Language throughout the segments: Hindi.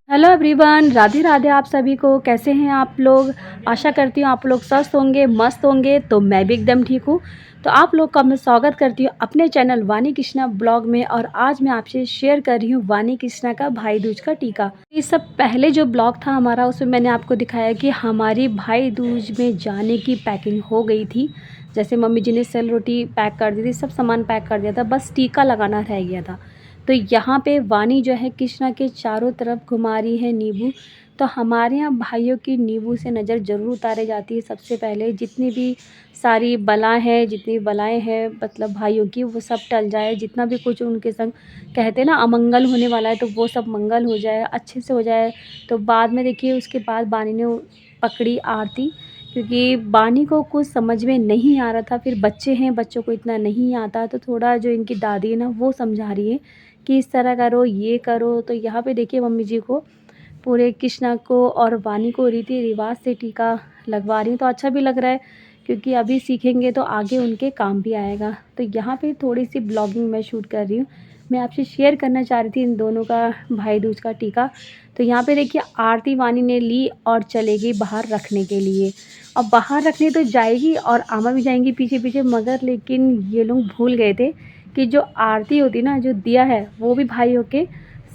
हेलो एवरीवन, राधे राधे आप सभी को। कैसे हैं आप लोग? आशा करती हूँ आप लोग स्वस्थ होंगे, मस्त होंगे। तो मैं भी एकदम ठीक हूँ। तो आप लोग का मैं स्वागत करती हूँ अपने चैनल वानी कृष्णा ब्लॉग में। और आज मैं आपसे शेयर कर रही हूँ वानी कृष्णा का भाई दूज का टीका। ये सब पहले जो ब्लॉग था हमारा, उसमें मैंने आपको दिखाया कि हमारी भाई दूज में जाने की पैकिंग हो गई थी। जैसे मम्मी जी ने सेल रोटी पैक कर दी थी, सब सामान पैक कर दिया था, बस टीका लगाना रह गया था। तो यहाँ पे वानी जो है कृष्णा के चारों तरफ घुमा रही है नींबू। तो हमारे यहाँ भाइयों की नींबू से नज़र ज़रूर उतारी जाती है। सबसे पहले जितनी भी सारी बला है, जितनी बलाएँ हैं मतलब भाइयों की, वो सब टल जाए। जितना भी कुछ उनके संग कहते हैं ना अमंगल होने वाला है, तो वो सब मंगल हो जाए, अच्छे से हो जाए। तो बाद में देखिए उसके बाद बानी ने पकड़ी आरती, क्योंकि बानी को कुछ समझ में नहीं आ रहा था। फिर बच्चे हैं, बच्चों को इतना नहीं आता, तो थोड़ा जो इनकी दादी है ना वो समझा रही है कि इस तरह करो, ये करो। तो यहाँ पे देखिए मम्मी जी को पूरे कृष्णा को और वानी को रीति रिवाज से टीका लगवा रही हैं। तो अच्छा भी लग रहा है, क्योंकि अभी सीखेंगे तो आगे उनके काम भी आएगा। तो यहाँ पे थोड़ी सी ब्लॉगिंग मैं शूट कर रही हूँ। मैं आपसे शेयर करना चाह रही थी इन दोनों का भाई दूज का टीका। तो यहाँ पे देखिए आरती वानी ने ली और चलेगी बाहर रखने के लिए। और बाहर रखने तो जाएगी और आमा भी जाएंगी पीछे पीछे, मगर लेकिन ये लोग भूल गए थे कि जो आरती होती ना, जो दिया है, वो भी भाइयों के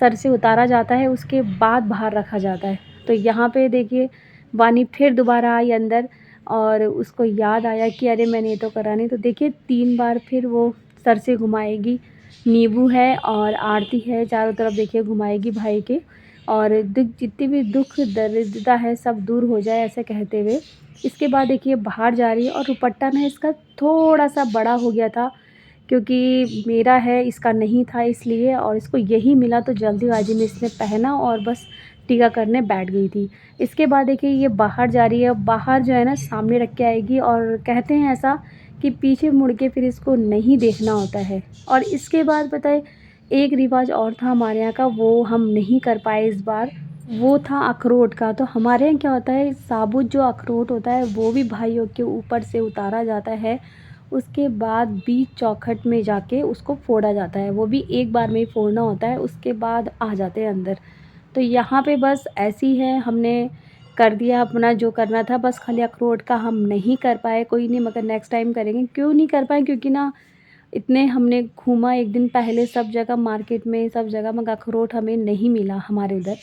सर से उतारा जाता है, उसके बाद बाहर रखा जाता है। तो यहाँ पे देखिए वानी फिर दोबारा आई अंदर, और उसको याद आया कि अरे मैंने ये तो करा नहीं। तो देखिए 3 बार फिर वो सर से घुमाएगी। नींबू है और आरती है, चारों तरफ देखिए घुमाएगी भाई के। और दुख, जितनी भी दुख दरिद्रता है सब दूर हो जाए, ऐसे कहते हुए इसके बाद देखिए बाहर जा रही है। और दुपट्टा ना इसका थोड़ा सा बड़ा हो गया था, क्योंकि मेरा है इसका नहीं था इसलिए, और इसको यही मिला तो जल्दीबाजी में इसने पहना और बस टीका करने बैठ गई थी। इसके बाद देखिए ये बाहर जा रही है। बाहर जो है ना सामने रख के आएगी, और कहते हैं ऐसा कि पीछे मुड़ के फिर इसको नहीं देखना होता है। और इसके बाद पता है एक रिवाज और था हमारे यहाँ का, वो हम नहीं कर पाए इस बार। वो था अखरोट का। तो हमारे यहाँ क्या होता है, साबुत जो अखरोट होता है वो भी भाइयों के ऊपर से उतारा जाता है। उसके बाद बीच चौखट में जाके उसको फोड़ा जाता है, वो भी एक बार में ही फोड़ना होता है, उसके बाद आ जाते हैं अंदर। तो यहाँ पे बस ऐसी है, हमने कर दिया अपना जो करना था। बस खाली अखरोट का हम नहीं कर पाए, कोई नहीं, मगर नेक्स्ट टाइम करेंगे। क्यों नहीं कर पाए, क्योंकि ना इतने हमने घूमा एक दिन पहले सब जगह, मार्केट में सब जगह, मगर अखरोट हमें नहीं मिला हमारे उधर।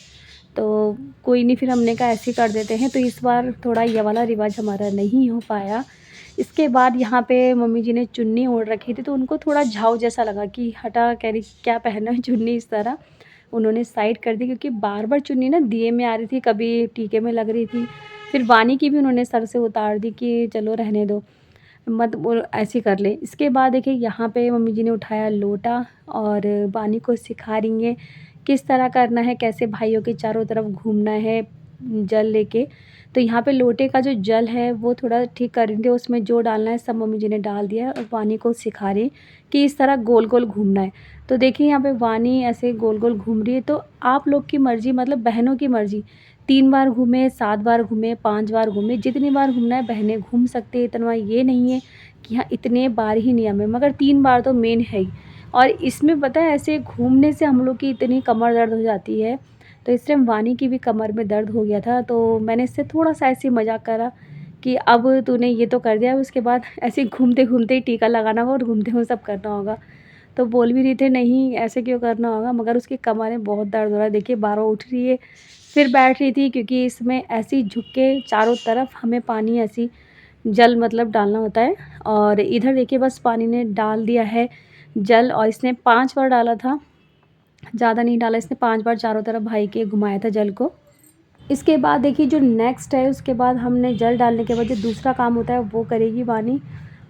तो कोई नहीं, फिर हमने कहा ऐसे कर देते हैं। तो इस बार थोड़ा ये वाला रिवाज हमारा नहीं हो पाया। इसके बाद यहाँ पे मम्मी जी ने चुन्नी ओढ़ रखी थी, तो उनको थोड़ा झाव जैसा लगा कि हटा, कह रही क्या पहना है चुन्नी, इस तरह उन्होंने साइड कर दी। क्योंकि बार बार चुन्नी ना दिए में आ रही थी, कभी टीके में लग रही थी। फिर वानी की भी उन्होंने सर से उतार दी कि चलो रहने दो, मत वो ऐसे कर ले। इसके बाद देखिए यहाँ पे मम्मी जी ने उठाया लोटा और वानी को सिखा रही हैं किस तरह करना है, कैसे भाइयों के चारों तरफ घूमना है जल लेके। तो यहाँ पे लोटे का जो जल है वो थोड़ा ठीक कर रही थी, उसमें जो डालना है सब मम्मी जी ने डाल दिया है। और वानी को सिखा रही कि इस तरह गोल गोल घूमना है। तो देखिए यहाँ पे वानी ऐसे गोल गोल घूम रही है। तो आप लोग की मर्ज़ी, मतलब बहनों की मर्ज़ी, 3 बार घूमे, 7 बार घूमे, 5 बार घूमे, जितनी बार घूमना है बहनें घूम सकती है। इतना ये नहीं है कि हाँ इतने बार ही नियम है, मगर 3 बार तो मेन है ही। और इसमें पता है ऐसे घूमने से हम लोग की इतनी कमर दर्द हो जाती है। तो इस टाइम वानी की भी कमर में दर्द हो गया था, तो मैंने इससे थोड़ा सा ऐसे मजाक करा कि अब तूने ये तो कर दिया, उसके बाद ऐसे घूमते घूमते ही टीका लगाना होगा और घूमते हुए सब करना होगा। तो बोल भी रही थे नहीं ऐसे क्यों करना होगा, मगर उसकी कमर में बहुत दर्द हो रहा है। देखिए बार उठ रही है, फिर बैठ रही थी, क्योंकि इसमें ऐसी झुक के चारों तरफ हमें पानी ऐसी जल मतलब डालना होता है। और इधर देखिए बस पानी ने डाल दिया है जल, और इसने 5 बार डाला था, ज़्यादा नहीं डाला इसने, 5 बार चारों तरफ भाई के घुमाया था जल को। इसके बाद देखिए जो नेक्स्ट है, उसके बाद हमने जल डालने के बाद जो दूसरा काम होता है वो करेगी वानी।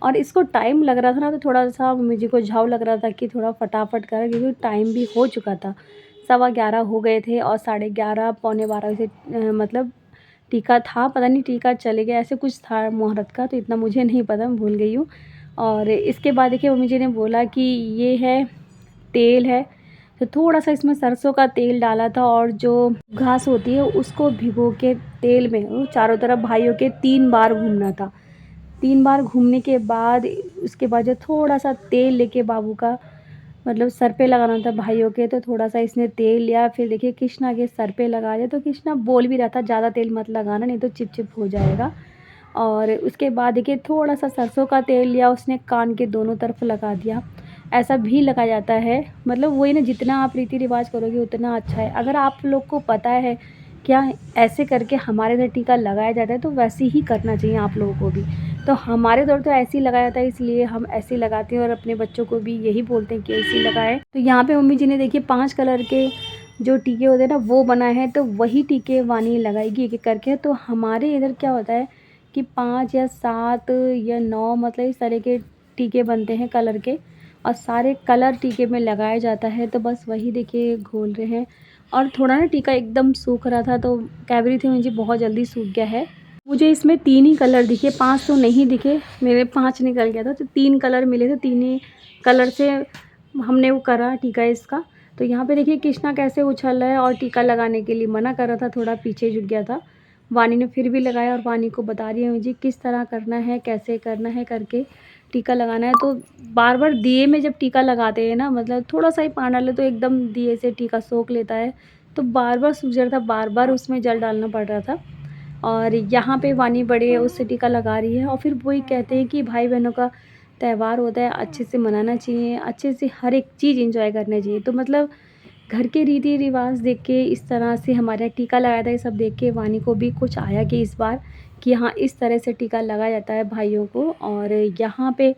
और इसको टाइम लग रहा था ना, तो थोड़ा सा मुझे को झाव लग रहा था कि थोड़ा फटाफट करें, क्योंकि टाइम भी हो चुका था, 11:15 हो गए थे। और 11:30 पौने 12 से मतलब टीका था, पता नहीं टीका चले गया, ऐसे कुछ था मुहूर्त का, तो इतना मुझे नहीं पता, मैं भूल गई हूँ। और इसके बाद देखिए मम्मी जी ने बोला कि ये है तेल है, तो थोड़ा-सा इसमें सरसों का तेल डाला था, और जो घास होती है उसको भिगो के तेल में वो चारों तरफ भाइयों के 3 बार घूमना था। 3 बार घूमने के बाद उसके बाद जो थोड़ा-सा तेल लेके बाबू का मतलब सर पे लगाना था भाइयों के, तो थोड़ा-सा इसने तेल लिया, फिर देखिए कृष्णा के सर पे लगा दिया। तो कृष्णा बोल भी रहा था ज़्यादा तेल मत लगाना, नहीं तो चिपचिप हो जाएगा। और उसके बाद देखिए थोड़ा-सा सरसों का तेल लिया, उसने कान के दोनों तरफ लगा दिया। ऐसा भी लगाया जाता है, मतलब वही ना, जितना आप रीति-रिवाज करोगे उतना अच्छा है। अगर आप लोग को पता है क्या ऐसे करके हमारे इधर टीका लगाया जाता है, तो वैसे ही करना चाहिए आप लोगों को भी। तो हमारे इधर तो ऐसे ही लगाया जाता है, इसलिए हम ऐसे ही लगाते हैं और अपने बच्चों को भी यही बोलते हैं कि ऐसे ही लगाएँ। तो यहाँ पे मम्मी जी ने देखिए 5 कलर के जो टीके होते हैं ना वो बनाए हैं, तो वही टीके वानी लगाएगी एक-एक करके। तो हमारे इधर क्या होता है कि 5 या 7 या 9 मतलब इस तरह के टीके बनते हैं कलर के, और सारे कलर टीके में लगाया जाता है। तो बस वही देखिए घोल रहे हैं। और थोड़ा ना टीका एकदम सूख रहा था, तो कह भी रही थी मुझे बहुत जल्दी सूख गया है। मुझे इसमें 3 ही कलर दिखे, 5 तो नहीं दिखे, मेरे 5 निकल गया था, तो 3 कलर मिले थे, 3 ही कलर से हमने वो करा टीका इसका। तो यहाँ पे देखिए कृष्णा कैसे उछल रहा है, और टीका लगाने के लिए मना कर रहा था, थोड़ा पीछे झुक गया था। वानी ने फिर भी लगाया, और वानी को बता रही है मुझे किस तरह करना है, कैसे करना है करके टीका लगाना है। तो बार-बार दिए में जब टीका लगाते हैं ना, मतलब थोड़ा-सा ही पानी डाले तो एकदम दिए से टीका सोख लेता है। तो बार-बार सूख जा रहा था, बार-बार उसमें जल डालना पड़ रहा था। और यहाँ पे वानी बड़ी है, उससे टीका लगा रही है। और फिर वही कहते हैं कि भाई-बहनों का त्यौहार होता है, अच्छे से मनाना चाहिए, अच्छे से हर एक चीज़ एंजॉय करनी चाहिए। तो मतलब घर के रीति-रिवाज देख के इस तरह से हमारे यहाँ टीका लगाया था, ये सब देख के वानी को भी कुछ आया कि इस बार कि हाँ, इस तरह से टीका लगाया जाता है भाइयों को। और यहाँ पे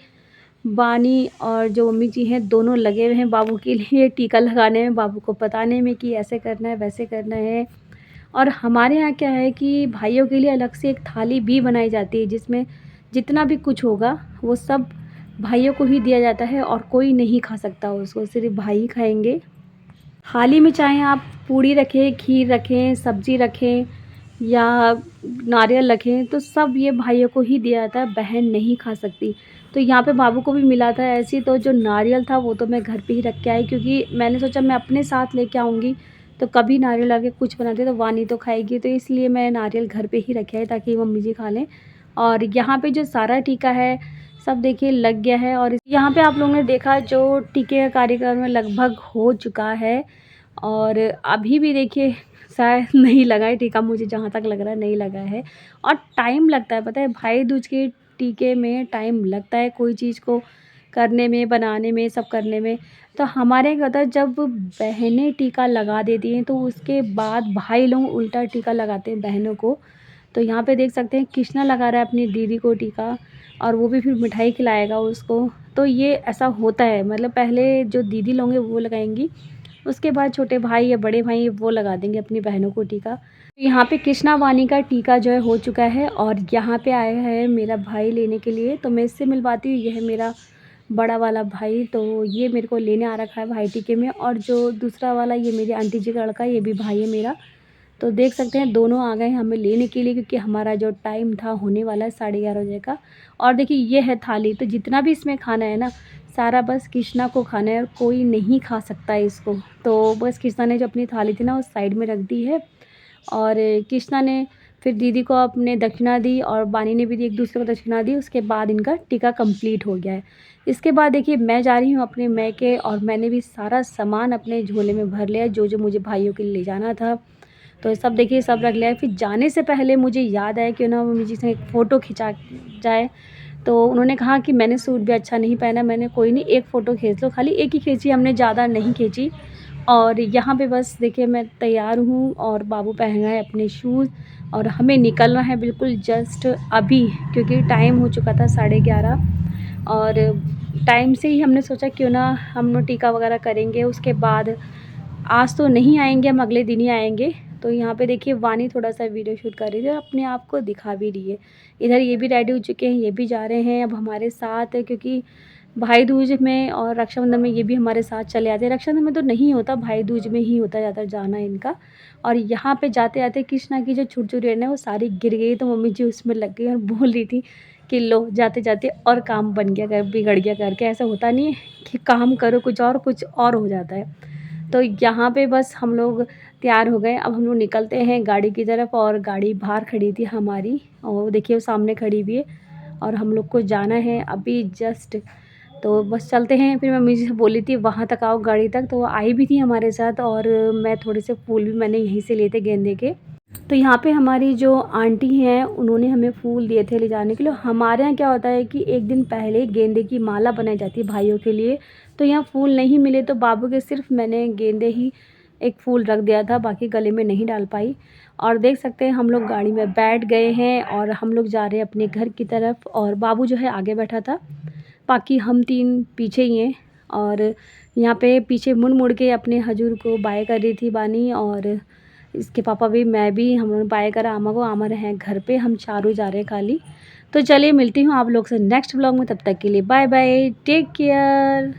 वानी और जो मम्मी जी हैं दोनों लगे हुए हैं बाबू के लिए टीका लगाने में, बाबू को बताने में कि ऐसे करना है, वैसे करना है। और हमारे यहाँ क्या है कि भाइयों के लिए अलग से एक थाली भी बनाई जाती है, जिसमें जितना भी कुछ होगा वो सब भाइयों को ही दिया जाता है, और कोई नहीं खा सकता उसको, सिर्फ़ भाई ही खाएँगे। थाली में चाहे आप पूड़ी रखें, खीर रखें, सब्ज़ी रखें या नारियल रखें, तो सब ये भाइयों को ही दिया जाता है, बहन नहीं खा सकती। तो यहाँ पे बाबू को भी मिला था ऐसे ही, तो जो नारियल था वो तो मैं घर पे ही रख के आई, क्योंकि मैंने सोचा मैं अपने साथ लेके आऊँगी, तो कभी नारियल आके कुछ बनाते तो वानी तो खाएगी, तो इसलिए मैं नारियल घर पे ही रखे है ताकि मम्मी जी खा लें। और यहाँ पे जो सारा टीका है सब देखिए लग गया है, और यहाँ पे आप लोगों ने देखा जो टीके का कार्यक्रम में लगभग हो चुका है। और अभी भी देखिए शायद नहीं लगा है टीका, मुझे जहाँ तक लग रहा है नहीं लगा है। और टाइम लगता है, पता है भाई दूज के टीके में टाइम लगता है कोई चीज़ को करने में, बनाने में, सब करने में। तो हमारे यहाँ क्या होता है, जब बहनें टीका लगा देती हैं तो उसके बाद भाई लोग उल्टा टीका लगाते हैं बहनों को। तो यहाँ पे देख सकते हैं कृष्णा लगा रहा है अपनी दीदी को टीका, और वो भी फिर मिठाई खिलाएगा उसको। तो ये ऐसा होता है, मतलब पहले जो दीदी लोग हैं वो लगाएंगी, उसके बाद छोटे भाई या बड़े भाई वो लगा देंगे अपनी बहनों को टीका। यहाँ पे कृष्णा वानी का टीका जो है हो चुका है, और यहाँ पे आया है मेरा भाई लेने के लिए। तो मैं इससे मिलवाती हूँ, ये है मेरा बड़ा वाला भाई, तो ये मेरे को लेने आ रखा है भाई टीके में। और जो दूसरा वाला ये मेरी आंटी जी का लड़का, ये भी भाई है मेरा। तो देख सकते हैं दोनों आ गए हैं हमें लेने के लिए, क्योंकि हमारा जो टाइम था होने वाला है 11:30 बजे का। और देखिए ये है थाली, तो जितना भी इसमें खाना है ना सारा बस कृष्णा को खाना है, और कोई नहीं खा सकता है इसको। तो बस कृष्णा ने जो अपनी थाली थी ना उस साइड में रख दी है, और कृष्णा ने फिर दीदी को अपने दक्षिणा दी, और वानी ने भी एक दूसरे को दक्षिणा दी। उसके बाद इनका टीका कंप्लीट हो गया है। इसके बाद देखिए मैं जा रही हूँ अपने मैके, और मैंने भी सारा सामान अपने झोले में भर लिया जो जो मुझे भाइयों के लिए ले जाना था। तो ये सब देखिए सब रख लिया है। फिर जाने से पहले मुझे याद आया क्यों ना मम्मी जी से एक फ़ोटो खिंचा जाए। तो उन्होंने कहा कि मैंने सूट भी अच्छा नहीं पहना। मैंने कोई नहीं, एक फ़ोटो खींच लो, खाली एक ही खींची हमने, ज़्यादा नहीं खींची। और यहाँ पे बस देखिए मैं तैयार हूँ, और बाबू पहन रहा है अपने शूज़, और हमें निकलना है बिल्कुल जस्ट अभी, क्योंकि टाइम हो चुका था 11:30। और टाइम से ही हमने सोचा क्यों ना हम लोग टीका वगैरह करेंगे। उसके बाद आज तो नहीं आएंगे, हम अगले दिन ही आएंगे। तो यहाँ पे देखिए वानी थोड़ा सा वीडियो शूट कर रही थी और अपने आप को दिखा भी रही है। इधर ये भी रेडी हो चुके हैं, ये भी जा रहे हैं अब हमारे साथ, क्योंकि भाई दूज में और रक्षाबंधन में ये भी हमारे साथ चले आते हैं। रक्षाबंधन में तो नहीं होता, भाई दूज में ही होता ज़्यादातर जाना इनका। और यहाँ पे जाते जाते कृष्णा की जो छुरछुरियाँ है वो सारी गिर गई, तो मम्मी जी उसमें लग गई और बोल रही थी कि लो जाते जाते और काम बन गया, कर बिगड़ गया करके। ऐसा होता नहीं है कि काम करो कुछ और हो जाता है। तो यहाँ पे बस हम लोग तैयार हो गए, अब हम लोग निकलते हैं गाड़ी की तरफ। और गाड़ी बाहर खड़ी थी हमारी, और देखिए वो सामने खड़ी हुई है, और हम लोग को जाना है अभी जस्ट। तो बस चलते हैं। फिर मम्मी जी से बोली थी वहाँ तक आओ गाड़ी तक, तो वो आई भी थी हमारे साथ और मैं थोड़े से फूल भी मैंने यहीं से लिए थे गेंदे के। तो यहाँ पे हमारी जो आंटी हैं उन्होंने हमें फूल दिए थे ले जाने के लिए। हमारे यहाँ क्या होता है कि एक दिन पहले गेंदे की माला बनाई जाती है भाइयों के लिए, तो यहाँ फूल नहीं मिले तो बाबू के सिर्फ मैंने गेंदे ही एक फूल रख दिया था, बाकी गले में नहीं डाल पाई। और देख सकते हैं हम लोग गाड़ी में बैठ गए हैं और हम लोग जा रहे हैं अपने घर की तरफ, और बाबू जो है आगे बैठा था, बाकी हम 3 पीछे ही हैं। और यहाँ पे पीछे मुड़ के अपने हजूर को बाय कर रही थी बानी, और इसके पापा भी मैं भी हम लोग बाय करा आमा को। आमा हैं घर पे, हम चारों जा रहे हैं खाली। तो चलिए मिलती हूँ आप लोग से नेक्स्ट व्लॉग में, तब तक के लिए बाय बाय, टेक केयर।